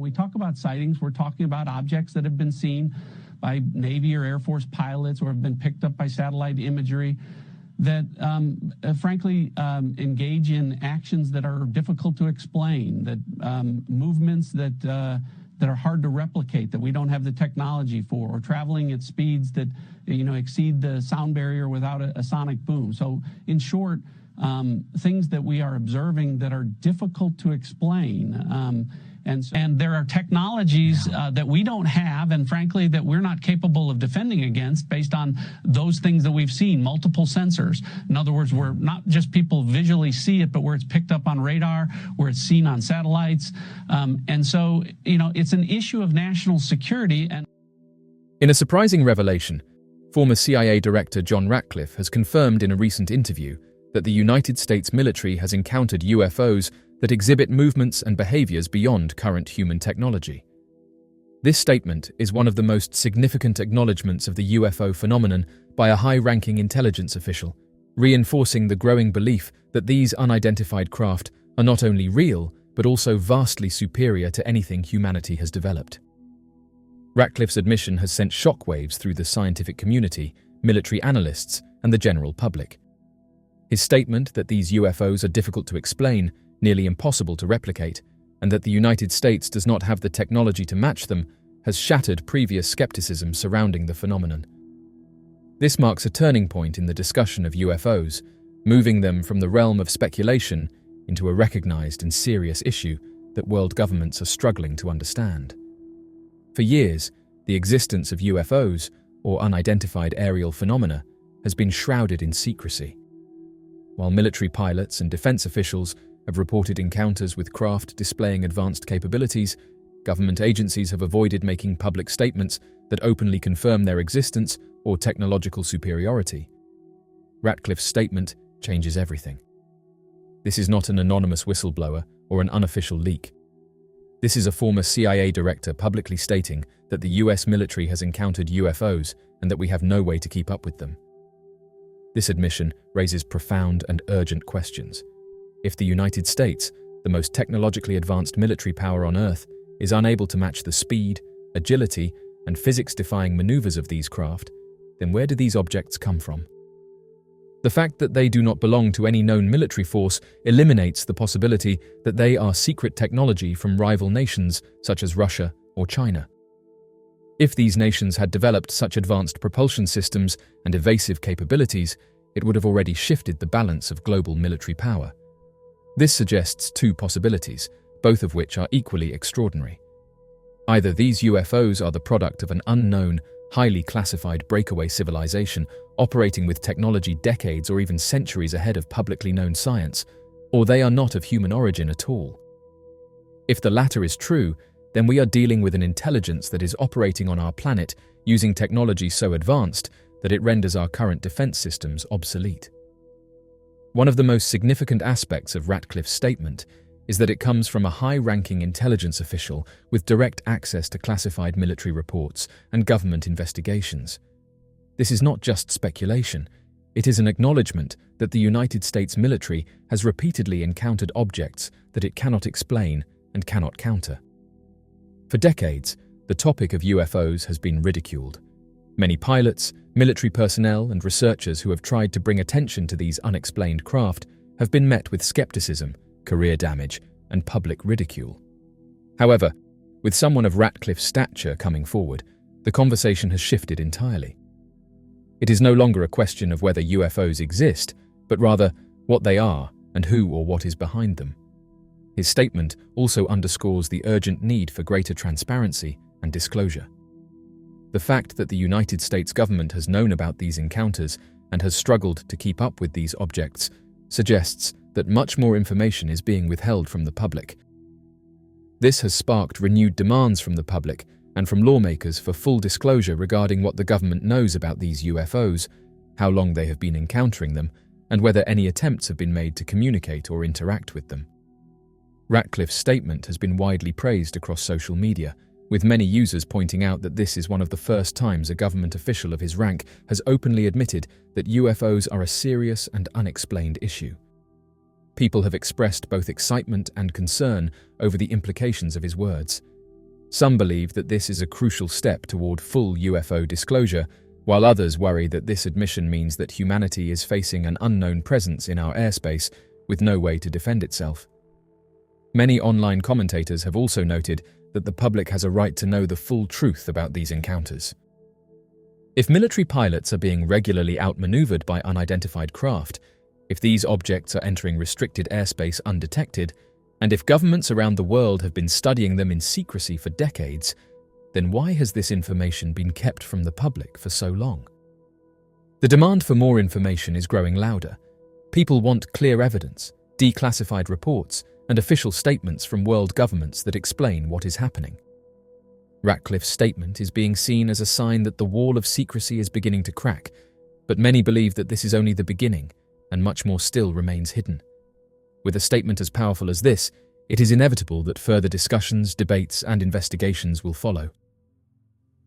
we talk about sightings, we're talking about objects that have been seen by Navy or Air Force pilots or have been picked up by satellite imagery that, frankly, engage in actions that are difficult to explain, that movements that are hard to replicate, that we don't have the technology for, or traveling at speeds that, exceed the sound barrier without a sonic boom. So, in short, things that we are observing that are difficult to explain. And there are technologies that we don't have, and frankly, that we're not capable of defending against based on those things that we've seen, multiple sensors. In other words, where not just people visually see it, but where it's picked up on radar, where it's seen on satellites. And so, it's an issue of national security. And in a surprising revelation, former CIA Director John Ratcliffe has confirmed in a recent interview that the United States military has encountered UFOs that exhibit movements and behaviors beyond current human technology. This statement is one of the most significant acknowledgments of the UFO phenomenon by a high-ranking intelligence official, reinforcing the growing belief that these unidentified craft are not only real, but also vastly superior to anything humanity has developed. Ratcliffe's admission has sent shockwaves through the scientific community, military analysts, and the general public. His statement that these UFOs are difficult to explain, nearly impossible to replicate, and that the United States does not have the technology to match them, has shattered previous skepticism surrounding the phenomenon. This marks a turning point in the discussion of UFOs, moving them from the realm of speculation into a recognized and serious issue that world governments are struggling to understand. For years, the existence of UFOs, or unidentified aerial phenomena, has been shrouded in secrecy. While military pilots and defense officials have reported encounters with craft displaying advanced capabilities, government agencies have avoided making public statements that openly confirm their existence or technological superiority. Ratcliffe's statement changes everything. This is not an anonymous whistleblower or an unofficial leak. This is a former CIA director publicly stating that the US military has encountered UFOs and that we have no way to keep up with them. This admission raises profound and urgent questions. If the United States, the most technologically advanced military power on Earth, is unable to match the speed, agility, and physics-defying maneuvers of these craft, then where do these objects come from? The fact that they do not belong to any known military force eliminates the possibility that they are secret technology from rival nations such as Russia or China. If these nations had developed such advanced propulsion systems and evasive capabilities, it would have already shifted the balance of global military power. This suggests two possibilities, both of which are equally extraordinary. Either these UFOs are the product of an unknown, highly classified breakaway civilization operating with technology decades or even centuries ahead of publicly known science, or they are not of human origin at all. If the latter is true, then we are dealing with an intelligence that is operating on our planet using technology so advanced that it renders our current defense systems obsolete. One of the most significant aspects of Ratcliffe's statement is that it comes from a high-ranking intelligence official with direct access to classified military reports and government investigations. This is not just speculation, it is an acknowledgement that the United States military has repeatedly encountered objects that it cannot explain and cannot counter. For decades, the topic of UFOs has been ridiculed. Many pilots, military personnel, and researchers who have tried to bring attention to these unexplained craft have been met with skepticism, career damage, and public ridicule. However, with someone of Ratcliffe's stature coming forward, the conversation has shifted entirely. It is no longer a question of whether UFOs exist, but rather what they are and who or what is behind them. His statement also underscores the urgent need for greater transparency and disclosure. The fact that the United States government has known about these encounters and has struggled to keep up with these objects suggests that much more information is being withheld from the public. This has sparked renewed demands from the public and from lawmakers for full disclosure regarding what the government knows about these UFOs, how long they have been encountering them, and whether any attempts have been made to communicate or interact with them. Ratcliffe's statement has been widely praised across social media, with many users pointing out that this is one of the first times a government official of his rank has openly admitted that UFOs are a serious and unexplained issue. People have expressed both excitement and concern over the implications of his words. Some believe that this is a crucial step toward full UFO disclosure, while others worry that this admission means that humanity is facing an unknown presence in our airspace with no way to defend itself. Many online commentators have also noted that the public has a right to know the full truth about these encounters. If military pilots are being regularly outmaneuvered by unidentified craft, if these objects are entering restricted airspace undetected, and if governments around the world have been studying them in secrecy for decades, then why has this information been kept from the public for so long? The demand for more information is growing louder. People want clear evidence, declassified reports, and official statements from world governments that explain what is happening. Ratcliffe's statement is being seen as a sign that the wall of secrecy is beginning to crack, but many believe that this is only the beginning, and much more still remains hidden. With a statement as powerful as this, it is inevitable that further discussions, debates, and investigations will follow.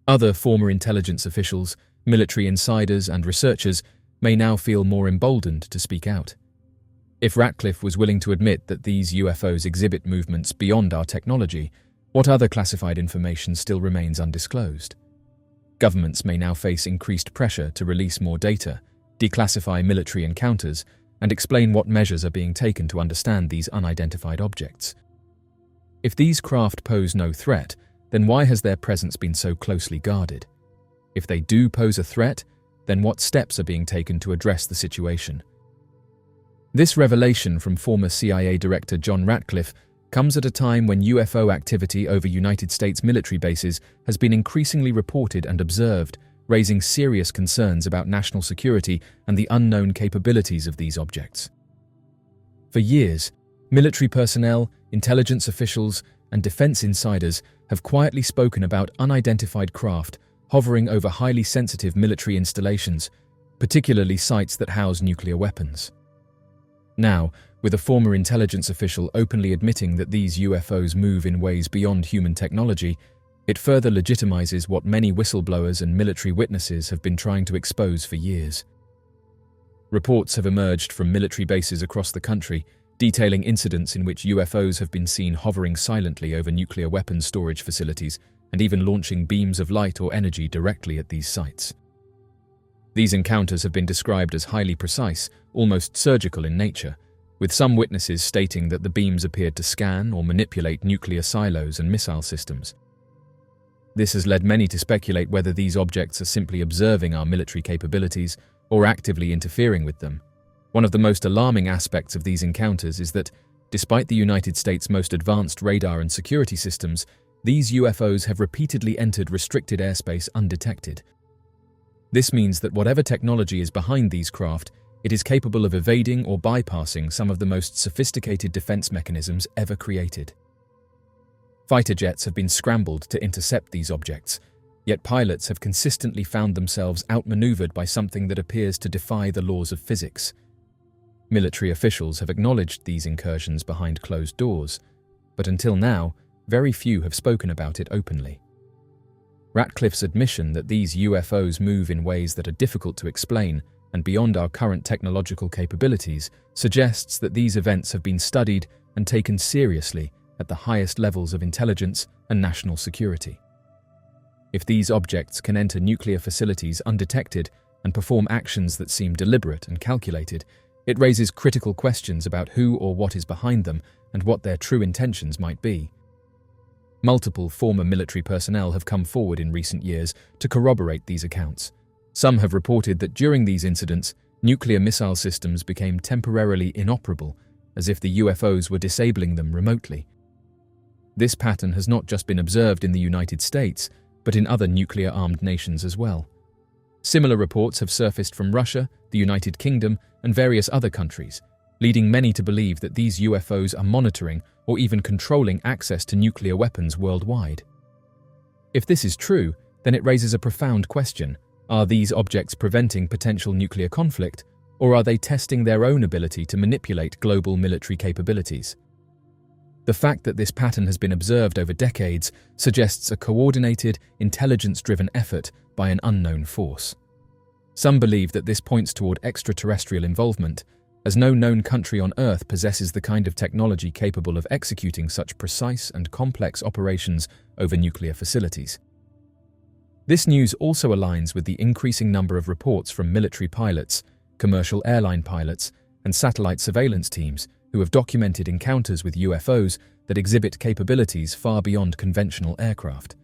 Other former intelligence officials, military insiders, and researchers may now feel more emboldened to speak out. If Ratcliffe was willing to admit that these UFOs exhibit movements beyond our technology, what other classified information still remains undisclosed? Governments may now face increased pressure to release more data, declassify military encounters, and explain what measures are being taken to understand these unidentified objects. If these craft pose no threat, then why has their presence been so closely guarded? If they do pose a threat, then what steps are being taken to address the situation? This revelation from former CIA Director John Ratcliffe comes at a time when UFO activity over United States military bases has been increasingly reported and observed, raising serious concerns about national security and the unknown capabilities of these objects. For years, military personnel, intelligence officials, and defense insiders have quietly spoken about unidentified craft hovering over highly sensitive military installations, particularly sites that house nuclear weapons. Now, with a former intelligence official openly admitting that these UFOs move in ways beyond human technology, it further legitimizes what many whistleblowers and military witnesses have been trying to expose for years. Reports have emerged from military bases across the country, detailing incidents in which UFOs have been seen hovering silently over nuclear weapons storage facilities and even launching beams of light or energy directly at these sites. These encounters have been described as highly precise, almost surgical in nature, with some witnesses stating that the beams appeared to scan or manipulate nuclear silos and missile systems. This has led many to speculate whether these objects are simply observing our military capabilities or actively interfering with them. One of the most alarming aspects of these encounters is that, despite the United States' most advanced radar and security systems, these UFOs have repeatedly entered restricted airspace undetected. This means that whatever technology is behind these craft, it is capable of evading or bypassing some of the most sophisticated defense mechanisms ever created. Fighter jets have been scrambled to intercept these objects, yet pilots have consistently found themselves outmaneuvered by something that appears to defy the laws of physics. Military officials have acknowledged these incursions behind closed doors, but until now, very few have spoken about it openly. Ratcliffe's admission that these UFOs move in ways that are difficult to explain and beyond our current technological capabilities suggests that these events have been studied and taken seriously at the highest levels of intelligence and national security. If these objects can enter nuclear facilities undetected and perform actions that seem deliberate and calculated, it raises critical questions about who or what is behind them and what their true intentions might be. Multiple former military personnel have come forward in recent years to corroborate these accounts. Some have reported that during these incidents, nuclear missile systems became temporarily inoperable, as if the UFOs were disabling them remotely. This pattern has not just been observed in the United States, but in other nuclear-armed nations as well. Similar reports have surfaced from Russia, the United Kingdom, and various other countries, leading many to believe that these UFOs are monitoring or even controlling access to nuclear weapons worldwide. If this is true, then it raises a profound question. Are these objects preventing potential nuclear conflict, or are they testing their own ability to manipulate global military capabilities? The fact that this pattern has been observed over decades suggests a coordinated, intelligence-driven effort by an unknown force. Some believe that this points toward extraterrestrial involvement, as no known country on Earth possesses the kind of technology capable of executing such precise and complex operations over nuclear facilities. This news also aligns with the increasing number of reports from military pilots, commercial airline pilots, and satellite surveillance teams who have documented encounters with UFOs that exhibit capabilities far beyond conventional aircraft.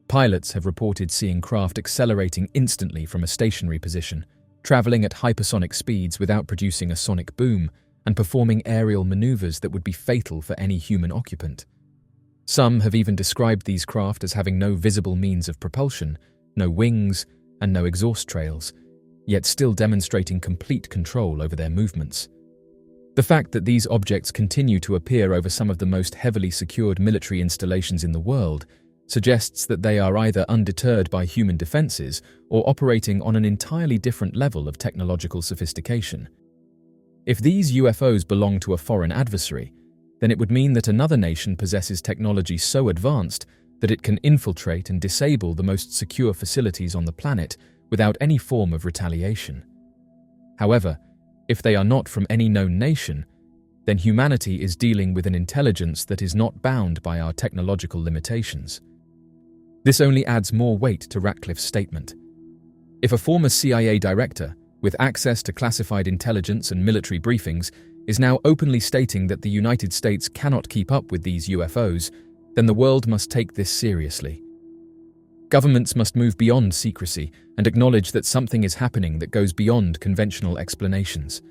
Pilots have reported seeing craft accelerating instantly from a stationary position, traveling at hypersonic speeds without producing a sonic boom, and performing aerial maneuvers that would be fatal for any human occupant. Some have even described these craft as having no visible means of propulsion, no wings, and no exhaust trails, yet still demonstrating complete control over their movements. The fact that these objects continue to appear over some of the most heavily secured military installations in the world suggests that they are either undeterred by human defenses or operating on an entirely different level of technological sophistication. If these UFOs belong to a foreign adversary, then it would mean that another nation possesses technology so advanced that it can infiltrate and disable the most secure facilities on the planet without any form of retaliation. However, if they are not from any known nation, then humanity is dealing with an intelligence that is not bound by our technological limitations. This only adds more weight to Ratcliffe's statement. If a former CIA director, with access to classified intelligence and military briefings, is now openly stating that the United States cannot keep up with these UFOs, then the world must take this seriously. Governments must move beyond secrecy and acknowledge that something is happening that goes beyond conventional explanations.